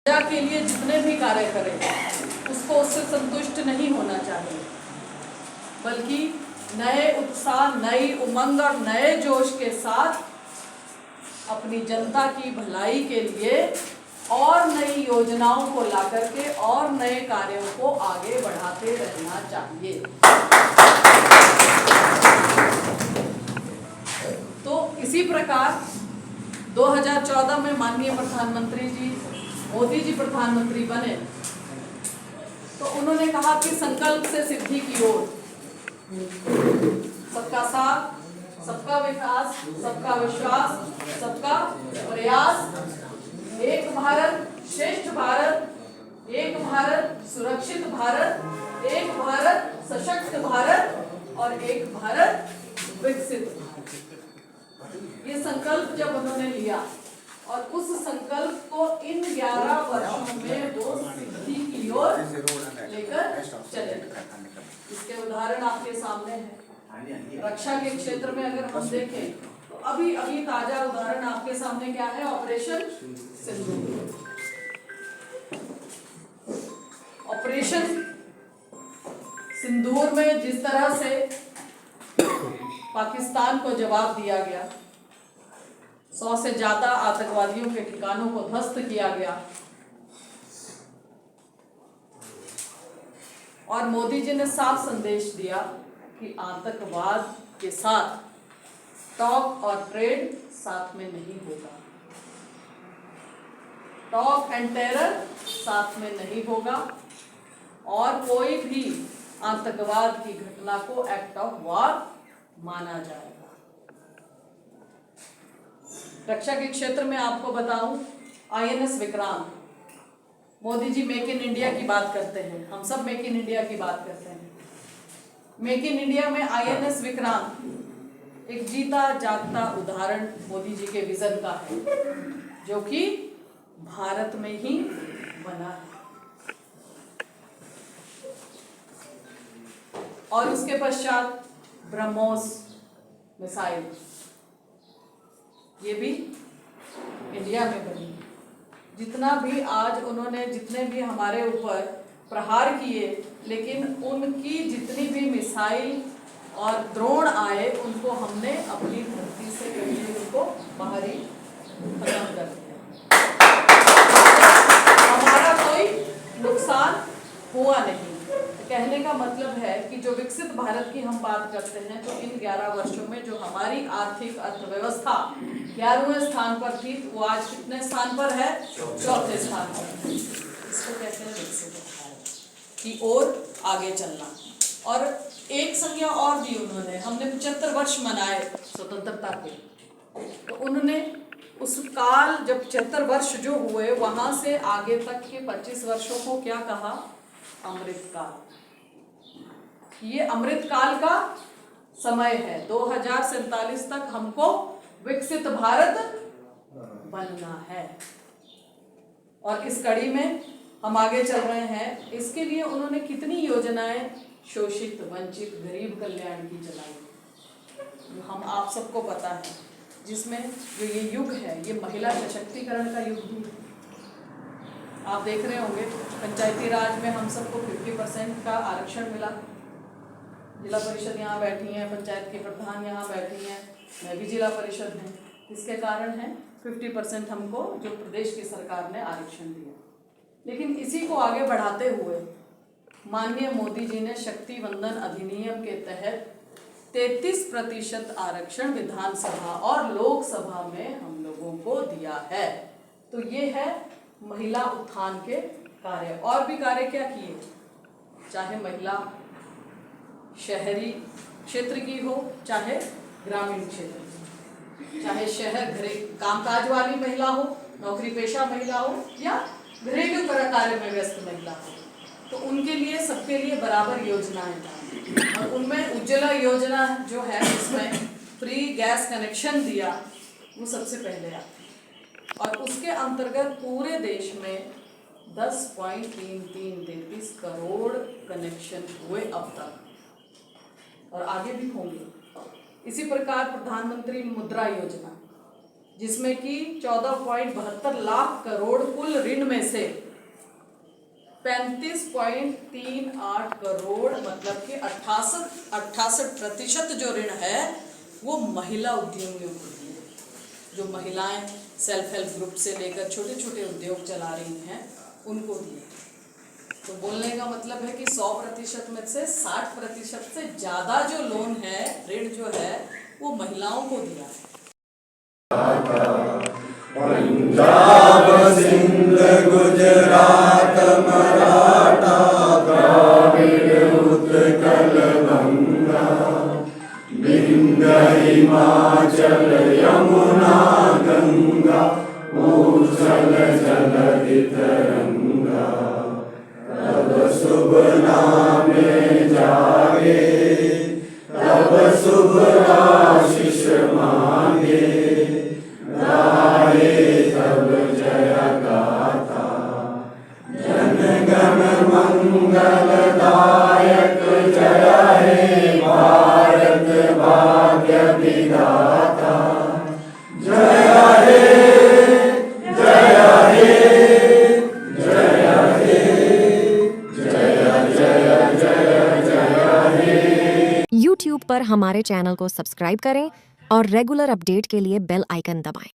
प्रजा के लिए जितने भी कार्य करें उसको उससे संतुष्ट नहीं होना चाहिए, बल्कि नए उत्साह, नई उमंग और नए जोश के साथ अपनी जनता की भलाई के लिए और नई योजनाओं को ला करके और नए कार्यों को आगे बढ़ाते रहना चाहिए। तो इसी प्रकार 2014 में माननीय प्रधानमंत्री जी मोदी जी प्रधानमंत्री बने तो उन्होंने कहा कि संकल्प से सिद्धि की ओर, सबका साथ, सबका विकास, सबका विश्वास, सबका प्रयास, एक भारत श्रेष्ठ भारत, एक भारत सुरक्षित भारत, एक भारत सशक्त भारत और एक भारत विकसित भारत। ये संकल्प जब उन्होंने लिया और उस संकल्प को इन 11 वर्षों में वो सिद्धि की ओर लेकर चले। इसके उदाहरण आपके सामने हैं। रक्षा के क्षेत्र में अगर हम देखें तो अभी अभी ताजा उदाहरण आपके सामने क्या है? ऑपरेशन सिंदूर। ऑपरेशन सिंदूर में जिस तरह से पाकिस्तान को जवाब दिया गया, 100 से ज्यादा आतंकवादियों के ठिकानों को ध्वस्त किया गया और मोदी जी ने साफ संदेश दिया कि आतंकवाद के साथ टॉक और ट्रेड साथ में नहीं होगा, टॉक एंड टेरर साथ में नहीं होगा और कोई भी आतंकवाद की घटना को एक्ट ऑफ वॉर माना जाएगा। रक्षा के क्षेत्र में आपको बताऊं, INS Vikrant, Modi ji make in India की बात करते हैं, हम सब मेक इन इंडिया की बात करते हैं। मेक इन इंडिया में INS विक्रांत एक जीता जागता उदाहरण मोदी जी के विजन का है, जो कि भारत में ही बना है। और उसके पश्चात ब्रह्मोस मिसाइल, ये भी इंडिया में बनी। जितना भी आज उन्होंने जितने भी हमारे ऊपर प्रहार किए, लेकिन उनकी जितनी भी मिसाइल और ड्रोन आए उनको हमने अपनी धरती से कभी उनको बाहर ही खत्म कर दिया। हमारा कोई नुकसान हुआ नहीं। कहने का मतलब है कि जो विकसित भारत की हम बात करते हैं तो इन 11 वर्षों में जो हमारी आर्थिक अर्थव्यवस्था 11वें स्थान पर थी, वो आज कितने स्थान पर है? 4थे स्थान पर। इसको कहते हैं विकसित भारत की ओर आगे चलना। और एक संज्ञा और दी उन्होंने, हमने 75 वर्ष मनाए स्वतंत्रता के, तो उन्होंने उस काल जब 75 वर्ष जो हुए वहां से आगे तक के 25 वर्षों को क्या कहा? अमृत काल। ये अमृत काल का समय है। 2047 तक हमको विकसित भारत बनना है और इस कड़ी में हम आगे चल रहे हैं। इसके लिए उन्होंने कितनी योजनाएं शोषित, वंचित, गरीब कल्याण की चलाई, हम आप सबको पता है। जिसमें जो ये युग है, ये महिला सशक्तिकरण का युग भी है। आप देख रहे होंगे पंचायती राज में हम सबको 50% का आरक्षण मिला। जिला परिषद यहाँ बैठी हैं, पंचायत के प्रधान यहाँ बैठी हैं, मैं भी जिला परिषद हूँ। इसके कारण है 50% हमको जो प्रदेश की सरकार ने आरक्षण दिया। लेकिन इसी को आगे बढ़ाते हुए माननीय मोदी जी ने शक्ति वंदन अधिनियम के तहत 33% आरक्षण विधानसभा और लोकसभा में हम लोगों को दिया है। तो ये है महिला उत्थान के कार्य। और भी कार्य क्या किए, चाहे महिला शहरी क्षेत्र की हो, चाहे ग्रामीण क्षेत्र की, चाहे शहर घरे कामकाज वाली महिला हो, नौकरी पेशा महिला हो या घरेलू कार्य में व्यस्त महिला हो, तो उनके लिए सबके लिए बराबर योजनाएं हैं। और उनमें उज्ज्वला योजना जो है, इसमें फ्री गैस कनेक्शन दिया, वो सबसे पहले आती है। और उसके अंतर्गत पूरे देश में 10.33 करोड़ कनेक्शन हुए अब तक और आगे भी होंगे। इसी प्रकार प्रधानमंत्री मुद्रा योजना, जिसमें कि 14.72 लाख करोड़ कुल ऋण में से 35.38 करोड़ मतलब कि 68% जो ऋण है वो महिला उद्यमियों को दिए, जो महिलाएं सेल्फ हेल्प ग्रुप से लेकर छोटे छोटे उद्योग चला रही हैं उनको दिए। तो बोलने का मतलब है कि 100% में से 60% से ज़्यादा जो लोन है, ऋण जो है वो महिलाओं को दिया है। पंजाब सिंध गुजरात मराठा द्राविड़ उत्कल गंगा विंध्य हिमाचल यमुना गंगा ऊर्जल जलधि तरंगा तब शुभ नामे जागे तब शुभ आशीष मांगे गाए तब जय गाथा जन गण मंगलदायक जय हे भारत भाग्य विधाता जय हे जय हे जय हे जय जय जय जय हे। YouTube पर हमारे चैनल को सब्सक्राइब करें और रेगुलर अपडेट के लिए बेल आइकन दबाएं।